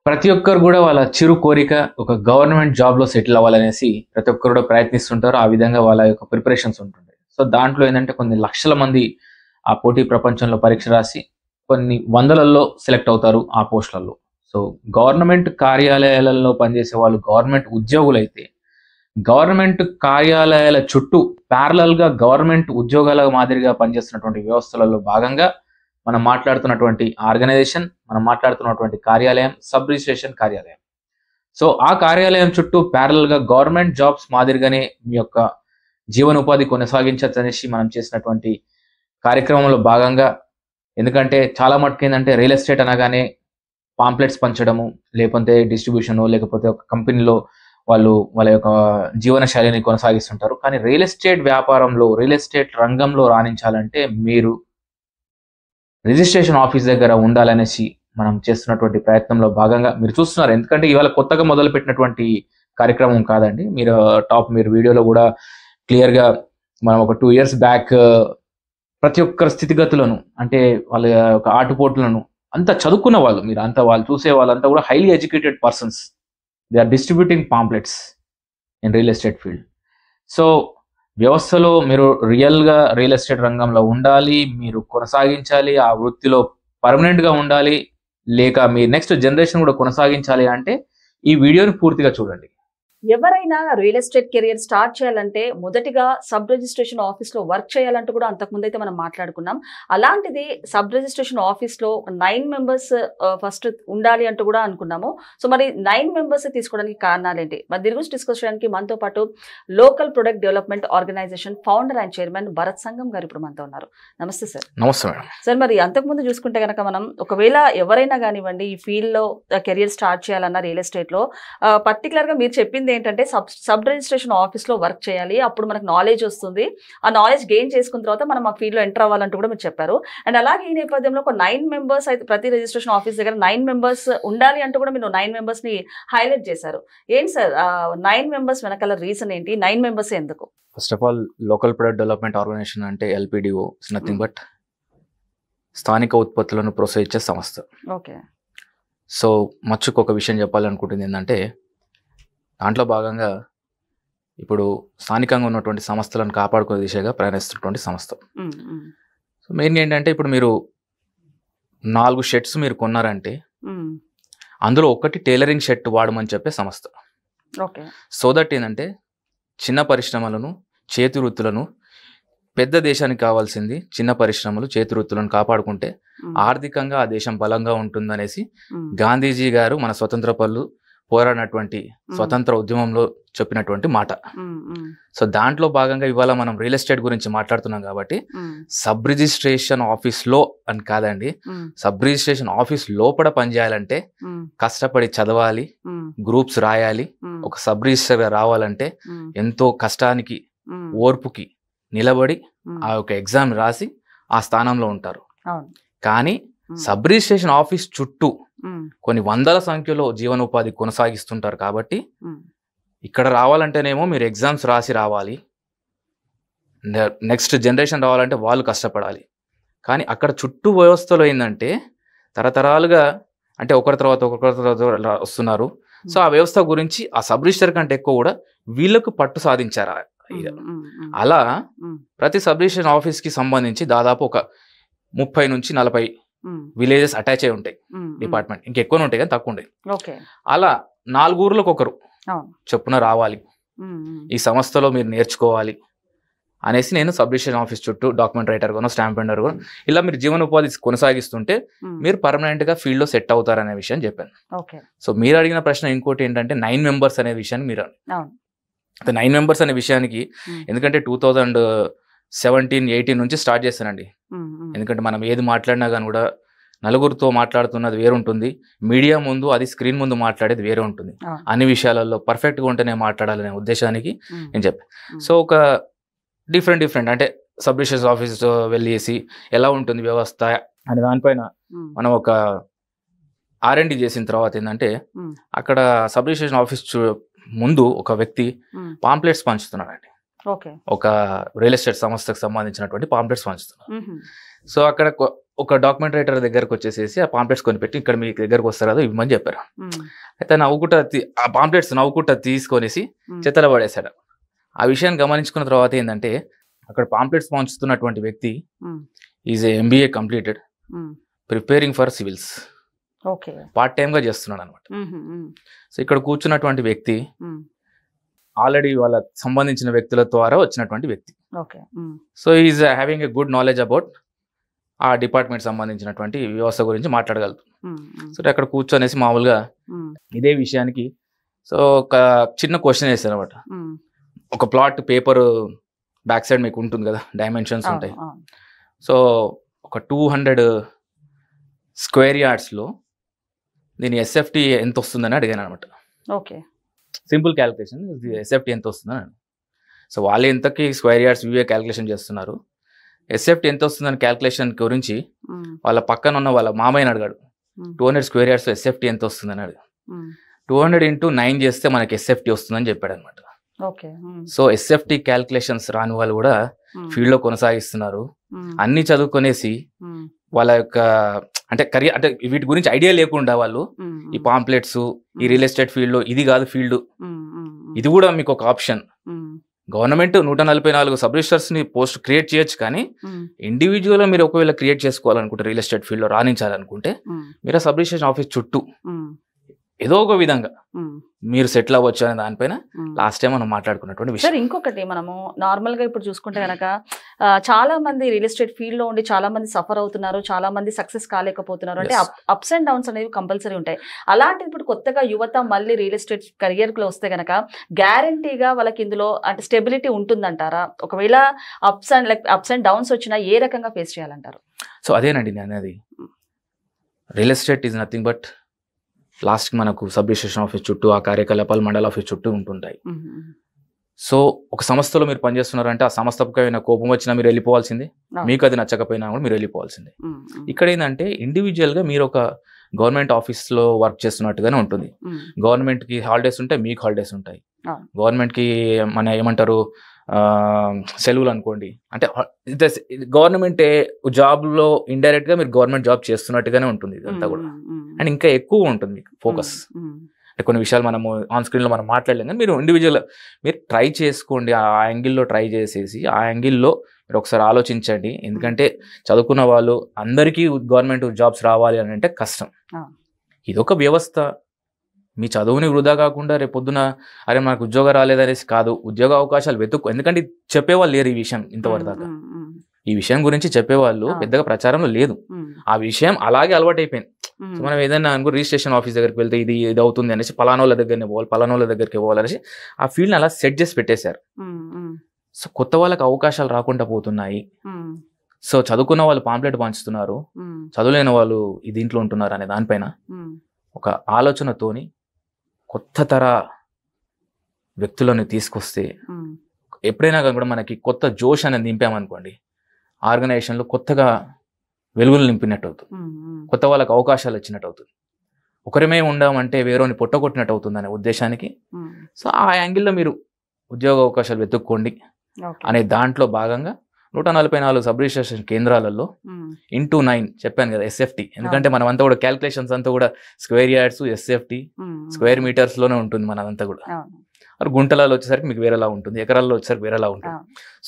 ప్రతి ఒక్కరు కూడా వాళ్ళ చిరు కోరిక ఒక గవర్నమెంట్ జాబ్లో సెటిల్ అవ్వాలనేసి ప్రతి ఒక్కరు కూడా ప్రయత్నిస్తుంటారు. ఆ విధంగా వాళ్ళ యొక్క ప్రిపరేషన్స్ ఉంటుంటాయి. సో దాంట్లో ఏంటంటే కొన్ని లక్షల మంది ఆ పోటీ ప్రపంచంలో పరీక్ష రాసి కొన్ని వందలలో సెలెక్ట్ అవుతారు ఆ పోస్టులలో. సో గవర్నమెంట్ కార్యాలయాలలో పనిచేసే వాళ్ళు గవర్నమెంట్ ఉద్యోగులైతే గవర్నమెంట్ కార్యాలయాల చుట్టూ ప్యారలల్గా గవర్నమెంట్ ఉద్యోగాల మాదిరిగా పనిచేస్తున్నటువంటి వ్యవస్థలలో భాగంగా మనం మాట్లాడుతున్నటువంటి ఆర్గనైజేషన్, మనం మాట్లాడుతున్నటువంటి కార్యాలయం సబ్ రిజిస్ట్రేషన్ కార్యాలయం. సో ఆ కార్యాలయం చుట్టూ ప్యారలల్గా గవర్నమెంట్ జాబ్స్ మాదిరిగానే మీ యొక్క జీవనోపాధి కొనసాగించవచ్చు అనేసి మనం చేసినటువంటి కార్యక్రమంలో భాగంగా. ఎందుకంటే చాలా మటుకు ఏంటంటే రియల్ ఎస్టేట్ అనగానే పాంప్లెట్స్ పంచడము, లేకపోతే డిస్ట్రిబ్యూషను, లేకపోతే ఒక కంపెనీలో వాళ్ళు వాళ్ళ యొక్క జీవన శైలిని కొనసాగిస్తుంటారు. కానీ రియల్ ఎస్టేట్ వ్యాపారంలో, రియల్ ఎస్టేట్ రంగంలో రాణించాలంటే మీరు రిజిస్ట్రేషన్ ఆఫీస్ దగ్గర ఉండాలనేసి మనం చేస్తున్నటువంటి ప్రయత్నంలో భాగంగా మీరు చూస్తున్నారు. ఎందుకంటే ఇవాళ కొత్తగా మొదలుపెట్టినటువంటి కార్యక్రమం కాదండి. మీరు వీడియోలో కూడా క్లియర్గా మనం ఒక 2 years బ్యాక్ ప్రతి ఒక్కరి స్థితిగతులను, అంటే వాళ్ళ యొక్క ఆటుపోట్లను అంతా చదువుకున్న వాళ్ళు, వాళ్ళు చూసే వాళ్ళంతా కూడా highly educated persons. They are distributing pamphlets in real estate field. So వ్యవస్థలో మీరు రియల్గా రియల్ ఎస్టేట్ రంగంలో ఉండాలి, మీరు కొనసాగించాలి, ఆ వృత్తిలో పర్మనెంట్గా ఉండాలి, లేక మీ నెక్స్ట్ జనరేషన్ కూడా కొనసాగించాలి అంటే ఈ వీడియోని పూర్తిగా చూడండి. ఎవరైనా రియల్ ఎస్టేట్ కెరియర్ స్టార్ట్ చేయాలంటే మొదటిగా సబ్ రిజిస్ట్రేషన్ ఆఫీస్లో వర్క్ చేయాలంటూ కూడా అంతకుముందు అయితే మనం మాట్లాడుకున్నాం. అలాంటిది సబ్ రిజిస్ట్రేషన్ ఆఫీస్లో 9 members ఫస్ట్ ఉండాలి అంటూ కూడా అనుకున్నాము. సో మరి 9 members తీసుకోవడానికి కారణాలు ఏంటి? మరి దీని గురించి డిస్కస్ చేయడానికి మనతో పాటు local product development organisation founder and chairman Bharat Sangam గారు ఇప్పుడు మనతో ఉన్నారు. నమస్తే సార్. నమస్తే మేడం. సార్, మరి అంతకుముందు చూసుకుంటే కనుక మనం ఒకవేళ ఎవరైనా కానివ్వండి ఈ ఫీల్డ్లో కెరియర్ స్టార్ట్ చేయాలన్న రియల్ ఎస్టేట్లో పర్టికులర్గా మీరు చెప్పింది ఏంటంటే సబ్ రిజిస్ట్రేషన్ ఆఫీస్లో వర్క్ చేయాలి, అప్పుడు మనకు నాలెడ్జ్ వస్తుంది, ఆ నాలెడ్జ్ గెయిన్ చేసుకున్న తర్వాత మనం ఆ ఫీల్డ్లో ఎంటర్ అవ్వాలంటూ కూడా మీరు చెప్పారు. అండ్ అలాగే ఈ నేపథ్యంలో ఒక 9 members అయితే ప్రతి రిజిస్ట్రేషన్ ఆఫీస్ దగ్గర 9 members ఉండాలి అంటూ కూడా మీరు 9 members ని హైలైట్ చేశారు. ఏంటి సార్ 9 members వెనకాల రీజన్ ఏంటి? 9 members ఎందుకు? First of all local product development organization అంటే LPDO ఇస్ నథింగ్ బట్ స్థానిక ఉత్పత్తులను ప్రోత్సహించే సంస్థ. ఓకే. సో మచ్చుకు ఒక విషయం చెప్పాలనుకుంటుంది ఏంటంటే దాంట్లో భాగంగా ఇప్పుడు స్థానికంగా ఉన్నటువంటి సంస్థలను కాపాడుకునే దిశగా ప్రయాణిస్తున్నటువంటి సంస్థ. సో మెయిన్ ఏంటంటే ఇప్పుడు మీరు 4 షర్ట్స్ మీరు కొన్నారంటే అందులో ఒకటి టైలరింగ్ షర్ట్ వాడమని చెప్పే సంస్థ. సో దట్ ఏంటంటే చిన్న పరిశ్రమలను, చేతి వృత్తులను, పెద్ద దేశానికి కావాల్సింది చిన్న పరిశ్రమలు, చేతి వృత్తులను కాపాడుకుంటే ఆర్థికంగా ఆ దేశం బలంగా ఉంటుందనేసి గాంధీజీ గారు మన స్వతంత్ర పనులు పోరాడినటువంటి స్వతంత్ర ఉద్యమంలో చెప్పినటువంటి మాట. సో దాంట్లో భాగంగా ఇవాళ మనం రియల్ ఎస్టేట్ గురించి మాట్లాడుతున్నాం కాబట్టి సబ్ రిజిస్ట్రేషన్ ఆఫీస్లో అని కాదండి, సబ్ రిజిస్ట్రేషన్ ఆఫీస్ లోపల పనిచేయాలంటే కష్టపడి చదవాలి, గ్రూప్స్ రాయాలి. ఒక సబ్ రిజిస్టర్ రావాలంటే ఎంతో కష్టానికి, ఓర్పుకి నిలబడి ఆ యొక్క ఎగ్జామ్ రాసి ఆ స్థానంలో ఉంటారు. కానీ సబ్ రిజిస్ట్రేషన్ ఆఫీస్ చుట్టూ కొన్ని వందల సంఖ్యలో జీవనోపాధి కొనసాగిస్తుంటారు. కాబట్టి ఇక్కడ రావాలంటేనేమో మీరు ఎగ్జామ్స్ రాసి రావాలి, నెక్స్ట్ జనరేషన్ రావాలంటే వాళ్ళు కష్టపడాలి. కానీ అక్కడ చుట్టూ వ్యవస్థలో ఏంటంటే తరతరాలుగా అంటే ఒకరి తర్వాత వస్తున్నారు. సో ఆ వ్యవస్థ గురించి ఆ సబ్ రిజిస్టర్ కంటే ఎక్కువ కూడా వీళ్ళకు పట్టు సాధించారు. అలా ప్రతి సబ్ రిజిస్ట్రేషన్ ఆఫీస్కి సంబంధించి దాదాపు ఒక 30 నుంచి 40 విలేజెస్ అటాచ్ అయి ఉంటాయి. డిపార్ట్మెంట్ ఇంకెక్కువ ఉంటాయి కానీ తక్కువ ఉంటాయి. అలా 4 ఊర్లకు ఒకరు చొప్పున రావాలి, ఈ సంస్థలో మీరు నేర్చుకోవాలి అనేసి నేను సబ్ రిజిస్ట్రేషన్ ఆఫీస్ చుట్టూ డాక్యుమెంట్ రైటర్ గానో, స్టాంప్ వెండర్ గానో ఇలా మీరు జీవనోపాధి కొనసాగిస్తుంటే మీరు పర్మనెంట్ గా ఫీల్డ్ లో సెట్ అవుతారనే విషయం చెప్పాను. సో మీరు అడిగిన ప్రశ్న ఇంకోటి ఏంటంటే 9 members అనే విషయాన్ని మీరు 9 members అనే విషయానికి ఎందుకంటే 2017-18 నుంచి స్టార్ట్ చేశానండి. ఎందుకంటే మనం ఏది మాట్లాడినా కానీ కూడా నలుగురితో మాట్లాడుతున్నది వేరు ఉంటుంది, మీడియా ముందు అది స్క్రీన్ ముందు మాట్లాడేది వేరే ఉంటుంది. అన్ని విషయాలలో పర్ఫెక్ట్గా ఉంటేనే మాట్లాడాలనే ఉద్దేశానికి నేను చెప్పాను. సో ఒక డిఫరెంట్ అంటే సబ్ రిజిస్ట్రేషన్ ఆఫీస్ వెళ్ళేసి ఎలా ఉంటుంది వ్యవస్థ అనే దానిపైన మనం ఒక R&D చేసిన తర్వాత ఏంటంటే అక్కడ సబ్ రిజిస్ట్రేషన్ ఆఫీస్ ముందు ఒక వ్యక్తి పాంప్లెట్స్ పంచుతున్నాడండి. ఒక రియల్ ఎస్టేట్ సంస్థకు సంబంధించినటువంటి పాంప్లెట్స్ పంచుతున్నారు. సో అక్కడ ఒక డాక్యుమెంట్ రైటర్ దగ్గరకు వచ్చేసేసి ఆ పాంప్లెట్స్ కొనిపెట్టి ఇక్కడ మీ దగ్గరకు వస్తారు కదా ఇవ్వమని చెప్పారు. అయితే నవ్వుకుంటా ఆ పాంప్లెట్స్ నవ్వుకుంటా తీసుకొనేసి చెత్తలో పడేశాడు. ఆ విషయాన్ని గమనించుకున్న తర్వాత ఏంటంటే అక్కడ పాంప్లెట్స్ పంచుతున్నటువంటి వ్యక్తి is MBA completed, preparing for civils, part time గా చేస్తున్నాడు అనమాట. సో ఇక్కడ కూర్చున్నటువంటి వ్యక్తి ఆల్రెడీ వాళ్ళకి సంబంధించిన వ్యక్తుల ద్వారా వచ్చినటువంటి వ్యక్తి. So is having a good knowledge about ఆ డిపార్ట్మెంట్ సంబంధించినటువంటి వ్యవస్థ గురించి మాట్లాడగలరు. సో అక్కడ కూర్చొనేసి మామూలుగా ఇదే విషయానికి సో ఒక చిన్న క్వశ్చన్ వేస్తారు అనమాట. ఒక ప్లాట్ పేపర్ బ్యాక్ సైడ్ మీకు ఉంటుంది కదా, డైమెన్షన్స్ ఉంటాయి. సో ఒక 200 స్క్వేర్ యార్డ్స్లో దీని SFT ఎంత వస్తుందని అడిగాను అనమాట. సింపుల్ క్యాలిక్యులేషన్, SFT ఎంత వస్తుందని. సో వాళ్ళు ఎంతకి స్క్వేర్ యార్డ్స్ వివే క్యాలిక్యులేషన్ చేస్తున్నారు, SFT ఎంత వస్తుందని క్యాలిక్యులేషన్ గురించి వాళ్ళ పక్కన ఉన్న వాళ్ళ మామయ్యని అడిగాడు. 200 స్క్వేర్ యార్డ్స్ SFT ఎంత వస్తుందని అడిగాడు. 200 × 9 చేస్తే మనకి SFT వస్తుందని చెప్పాడు అనమాట. సో SFT క్యాలిక్యులేషన్స్ రాని వాళ్ళు కూడా ఫీల్డ్ లో కొనసాగిస్తున్నారు. అన్ని చదువుకునేసి వాళ్ళ యొక్క అంటే కరియర్ అంటే వీటి గురించి ఐడియా లేకుండా వాళ్ళు ఈ పాంప్లెట్స్ ఈ రియల్ ఎస్టేట్ ఫీల్డ్ లో ఇది కాదు ఫీల్డ్, ఇది కూడా మీకు ఒక ఆప్షన్. గవర్నమెంట్ 144 సబ్ రిజిస్టర్స్ ని పోస్ట్ క్రియేట్ చేయొచ్చు, కానీ ఇండివిజువల్ మీరు ఒకవేళ క్రియేట్ చేసుకోవాలనుకుంటే రియల్ ఎస్టేట్ ఫీల్డ్ లో రాణించాలనుకుంటే మీరు సబ్ రిజిస్ట్రేషన్ ఆఫీస్ చుట్టూ ఏదో ఒక విధంగా మీరు సెటిల్ అవ్వచ్చు అనే దానిపైన లాస్ట్ టైం మనం మాట్లాడుకున్నటువంటి విషయం. ఇంకొకటి మనము నార్మల్ గా ఇప్పుడు చూసుకుంటే కనుక చాలా మంది రియల్ ఎస్టేట్ ఫీల్డ్ లో ఉండి చాలా మంది సఫర్ అవుతున్నారు, చాలా మంది సక్సెస్ కాలేకపోతున్నారు. అంటే అప్స్ అండ్ డౌన్స్ అనేవి కంపల్సరీ ఉంటాయి. అలాంటి ఇప్పుడు కొత్తగా యువత మళ్ళీ రియల్ ఎస్టేట్ కెరియర్ లో వస్తే కనుక గ్యారంటీగా వాళ్ళకి ఇందులో అంటే స్టెబిలిటీ ఉంటుందంటారా? ఒకవేళ అప్స్ అండ్ డౌన్స్ వచ్చినా ఏ రకంగా ఫేస్ చేయాలంటారు? సో అదేనండి నేను అనేది, real estate is nothing but లాస్ట్కి మనకు సబ్ రిజిస్ట్రేషన్ ఆఫీస్ చుట్టూ ఆ కార్యకలాపాలు మండల ఆఫీస్ చుట్టూ ఉంటుంటాయి. సో ఒక సంస్థలో మీరు పనిచేస్తున్నారంటే ఆ సంస్థపైన కోపం వచ్చినా మీరు వెళ్ళిపోవాల్సిందే, మీకు అది నచ్చకపోయినా కూడా మీరు వెళ్ళిపోవాల్సిందే. ఇక్కడ ఏంటంటే ఇండివిజువల్గా మీరు ఒక గవర్నమెంట్ ఆఫీస్లో వర్క్ చేస్తున్నట్టుగానే ఉంటుంది. గవర్నమెంట్కి హాలిడేస్ ఉంటాయి, మీకు హాలిడేస్ ఉంటాయి. గవర్నమెంట్కి మన ఏమంటారు సెలవులు అనుకోండి. అంటే గవర్నమెంట్ జాబ్లో ఇండైరెక్ట్గా మీరు గవర్నమెంట్ జాబ్ చేస్తున్నట్టుగానే ఉంటుంది ఇదంతా కూడా. అండ్ ఇంకా ఎక్కువ ఉంటుంది మీకు ఫోకస్. అంటే కొన్ని విషయాలు మనము ఆన్ స్క్రీన్లో మనం మాట్లాడలేం, కానీ మీరు ఇండివిజువల్ మీరు ట్రై చేసుకోండి. ఆ యాంగిల్లో ట్రై చేసేసి ఆ యాంగిల్లో మీరు ఒకసారి ఆలోచించండి. ఎందుకంటే చదువుకున్న వాళ్ళు అందరికీ గవర్నమెంట్ జాబ్స్ రావాలి అని అంటే కష్టం. ఇదొక వ్యవస్థ. మీ చదువుని వృధా కాకుండా రేపు పొద్దున అరే మనకు ఉద్యోగం రాలేదనేసి కాదు, ఉద్యోగ అవకాశాలు వెతుక్కు. ఎందుకంటే చెప్పేవాళ్ళు లేరు ఈ విషయం ఇంతవరకు దాకా. ఈ విషయం గురించి చెప్పేవాళ్ళు పెద్దగా ప్రచారంలో లేదు. ఆ విషయం అలాగే అలవాటు అయిపోయింది. సో మనం ఏదైనా అనుకో రిజిస్ట్రేషన్ ఆఫీస్ దగ్గరికి వెళ్తే ఇది అవుతుంది అనేసి పలానోళ్ళ దగ్గరనే పోవాలి, పలానోళ్ళ దగ్గరికి పోవాలనేసి ఆ ఫీల్డ్ని అలా సెట్ చేసి పెట్టేశారు. సో కొత్త వాళ్ళకి అవకాశాలు రాకుండా పోతున్నాయి. సో చదువుకున్న వాళ్ళు పాంప్లెట్ పంచుతున్నారు, చదువులేని వాళ్ళు ఈ దీంట్లో ఉంటున్నారు అనే దానిపైన ఒక ఆలోచనతోని కొత్త తర వ్యక్తులను తీసుకొస్తే ఎప్పుడైనా కూడా మనకి కొత్త జోష్ అనేది నింపామనుకోండి, ఆర్గనైజేషన్లో కొత్తగా వెలుగులు నింపినట్టు అవుతుంది, కొత్త వాళ్ళకి అవకాశాలు వచ్చినట్టు అవుతుంది. ఒకరిమే ఉండామంటే వేరేని పొట్టగొట్టినట్టు అవుతుంది అనే ఉద్దేశానికి సో ఆ యాంగిల్లో మీరు ఉద్యోగ అవకాశాలు వెతుక్కోండి అనే దాంట్లో భాగంగా 144 సబ్ రిజిస్ట్రేషన్ కేంద్రాలలో ఇంటూ 9 చెప్పాను కదా SFT. ఎందుకంటే మనం అంతా కూడా క్యాలిక్యులేషన్స్ అంతా కూడా square yards SFT square metres లోనే ఉంటుంది మనదంతా కూడా. మరి గుంటలలో వచ్చేసరికి మీకు వేరేలా ఉంటుంది, ఎకరాల్లో వచ్చేసరికి వేరేలా ఉంటుంది.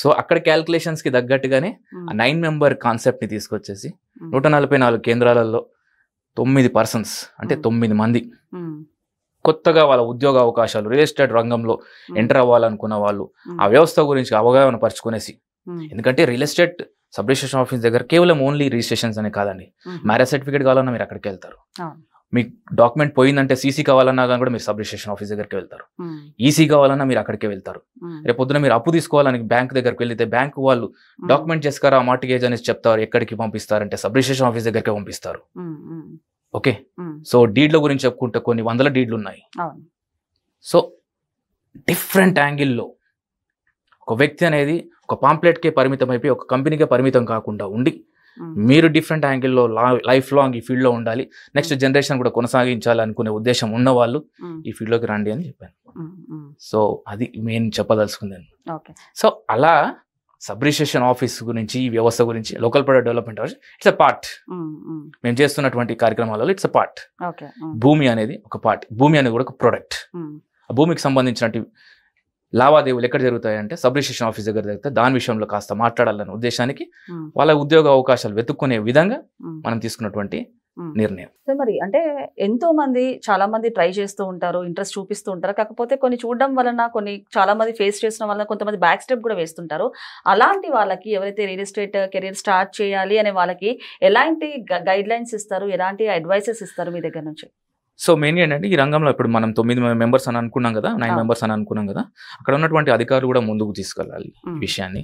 సో అక్కడ క్యాలిక్యులేషన్స్ కి తగ్గట్టుగానే ఆ 9 మెంబర్ కాన్సెప్ట్ ని తీసుకొచ్చేసి 144 కేంద్రాలలో 9 పర్సన్స్ అంటే 9 మంది కొత్తగా వాళ్ళ ఉద్యోగ అవకాశాలు రియల్ ఎస్టేట్ రంగంలో ఎంటర్ అవ్వాలనుకున్న వాళ్ళు ఆ వ్యవస్థ గురించి అవగాహన పరుచుకునేసి. ఎందుకంటే real estate sub registration office దగ్గర కేవలం ఓన్లీ రిజిస్ట్రేషన్స్ అనే కాదండి, మ్యారేజ్ సర్టిఫికేట్ కావాలన్నా మీరు అక్కడికి వెళ్తారు, మీకు డాక్యుమెంట్ పోయిందంటే సీసీ కావాలన్నా కానీ కూడా మీరు సబ్ రిజిస్ట్రేషన్ ఆఫీస్ దగ్గరికి వెళ్తారు, ఈసీ కావాలన్నా మీరు అక్కడికే వెళ్తారు. రేపు పొద్దున మీరు అప్పు తీసుకోవాలని బ్యాంక్ దగ్గరికి వెళ్తే బ్యాంక్ వాళ్ళు డాక్యుమెంట్ చేసుకారా మార్టిగేజ్ అనేసి చెప్తారు, ఎక్కడికి పంపిస్తారంటే సబ్ రిజిస్ట్రేషన్ ఆఫీస్ దగ్గరికి పంపిస్తారు. ఓకే, సో డీడ్ల గురించి చెప్పుకుంటే కొన్ని వందల డీడ్లు ఉన్నాయి. సో డిఫరెంట్ యాంగిల్లో ఒక వ్యక్తి అనేది ఒక పాంప్లెట్కే పరిమితం అయిపోయి ఒక కంపెనీకే పరిమితం కాకుండా ఉండి మీరు డిఫరెంట్ యాంగిల్లో లైఫ్ లాంగ్ ఈ ఫీల్డ్లో ఉండాలి, నెక్స్ట్ జనరేషన్ కూడా కొనసాగించాలి అనుకునే ఉద్దేశం ఉన్న వాళ్ళు ఈ ఫీల్డ్లోకి రండి అని చెప్పాను. సో అది మెయిన్ చెప్పదలుచుకుందాను. సో అలా సబ్ రిజిస్ట్రేషన్ ఆఫీస్ గురించి ఈ వ్యవస్థ గురించి local product development it's a part. మేము చేస్తున్నటువంటి కార్యక్రమాలలో ఇట్స్ అ పార్ట్. భూమి అనేది ఒక పార్ట్, భూమి అనేది కూడా ఒక ప్రొడక్ట్. ఆ భూమికి సంబంధించినటువంటి లావాదేవీలు ఎక్కడ జరుగుతాయంటే సబ్ రిజిస్ట్రేషన్ ఆఫీస్ దగ్గర జరుగుతాయి. దాని విషయంలో కాస్త మాట్లాడాలనే ఉద్దేశానికి వాళ్ళ ఉద్యోగ అవకాశాలు వెతుక్కునే విధంగా మనం తీసుకున్నటువంటి నిర్ణయం. సో మరి అంటే ఎంతో మంది చాలా మంది ట్రై చేస్తూ ఉంటారు, ఇంట్రెస్ట్ చూపిస్తూ ఉంటారు. కాకపోతే కొన్ని చూడడం వలన, కొన్ని చాలా మంది ఫేస్ చేసిన వలన కొంతమంది బ్యాక్ స్టెప్ కూడా వేస్తుంటారు. అలాంటి వాళ్ళకి ఎవరైతే రియల్ ఎస్టేట్ కెరీర్ స్టార్ట్ చేయాలి అనే వాళ్ళకి ఎలాంటి గైడ్ లైన్స్ ఇస్తారు, ఎలాంటి అడ్వైసెస్ ఇస్తారు మీ దగ్గర నుంచి? సో మెయిన్గా ఏంటంటే ఈ రంగంలో ఇప్పుడు మనం 9 మెంబర్స్ అని అనుకున్నాం కదా, 9 మెంబర్స్ అని అనుకున్నాం కదా, అక్కడ ఉన్నటువంటి అధికారులు కూడా ముందుకు తీసుకెళ్ళాలి ఈ విషయాన్ని.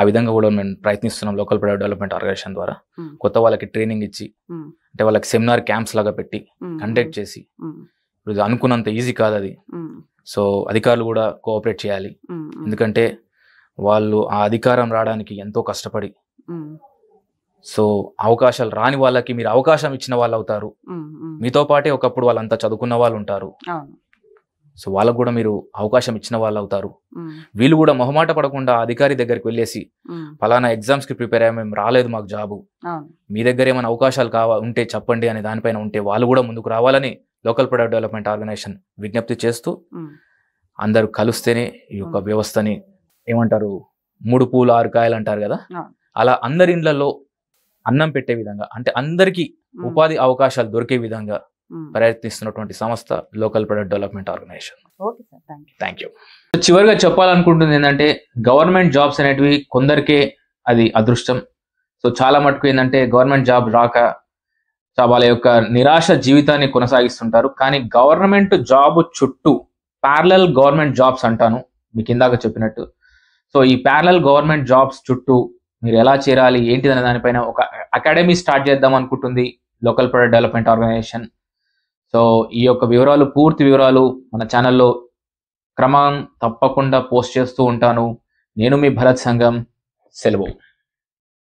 ఆ విధంగా కూడా మేము ప్రయత్నిస్తున్నాం లోకల్ ప్రొడక్ట్ డెవలప్మెంట్ ఆర్గనైజేషన్ ద్వారా. కొత్త వాళ్ళకి ట్రైనింగ్ ఇచ్చి, అంటే వాళ్ళకి సెమినార్ క్యాంప్స్ లాగా పెట్టి కండక్ట్ చేసి, ఇప్పుడు అనుకున్నంత ఈజీ కాదు అది. సో అధికారులు కూడా కోఆపరేట్ చేయాలి. ఎందుకంటే వాళ్ళు ఆ అధికారం రావడానికి ఎంతో కష్టపడి, సో అవకాశాలు రాని వాళ్ళకి మీరు అవకాశం ఇచ్చిన వాళ్ళు అవుతారు. మీతో పాటే ఒకప్పుడు వాళ్ళంతా చదువుకున్న వాళ్ళు ఉంటారు. సో వాళ్ళకు కూడా మీరు అవకాశం ఇచ్చిన వాళ్ళు అవుతారు. వీళ్ళు కూడా మొహమాట పడకుండా అధికారి దగ్గరికి వెళ్ళేసి ఫలానా ఎగ్జామ్స్ కి ప్రిపేర్ అయ్యా, మేము రాలేదు, మాకు జాబు, మీ దగ్గర ఏమైనా అవకాశాలు ఉంటే చెప్పండి అనే దానిపైన ఉంటే వాళ్ళు కూడా ముందుకు రావాలని లోకల్ ప్రొడక్ట్ డెవలప్మెంట్ ఆర్గనైజేషన్ విజ్ఞప్తి చేస్తూ, అందరూ కలిస్తేనే ఈ యొక్క వ్యవస్థని ఏమంటారు, 3 పూలు 6 కాయలు అంటారు కదా, అలా అందరి ఇండ్లలో అన్నం పెట్టే విధంగా, అంటే అందరికీ ఉపాధి అవకాశాలు దొరికే విధంగా ప్రయత్నిస్తున్నటువంటి సంస్థ local product development organization. Thank you. చివరిగా చెప్పాలనుకుంటుంది ఏంటంటే, గవర్నమెంట్ జాబ్స్ అనేటివి కొందరికే అది అదృష్టం. సో చాలా మటుకు ఏంటంటే గవర్నమెంట్ జాబ్ రాక వాళ్ళ యొక్క నిరాశ జీవితాన్ని కొనసాగిస్తుంటారు. కానీ గవర్నమెంట్ జాబ్ చుట్టూ ప్యారలల్ గవర్నమెంట్ జాబ్స్ అంటాను మీకు ఇందాక చెప్పినట్టు. సో ఈ ప్యారలల్ గవర్నమెంట్ జాబ్స్ చుట్టూ మీరు ఎలా చేరాలి ఏంటిదనే దానిపైన ఒక అకాడమీ స్టార్ట్ చేద్దాం అనుకుంటుంది local product development organization. So ఈ యొక్క వివరాలు, పూర్తి వివరాలు మన ఛానల్లో క్రమం తప్పకుండా పోస్ట్ చేస్తూ ఉంటాను. నేను మీ భరత్ సంగం. సెలవు.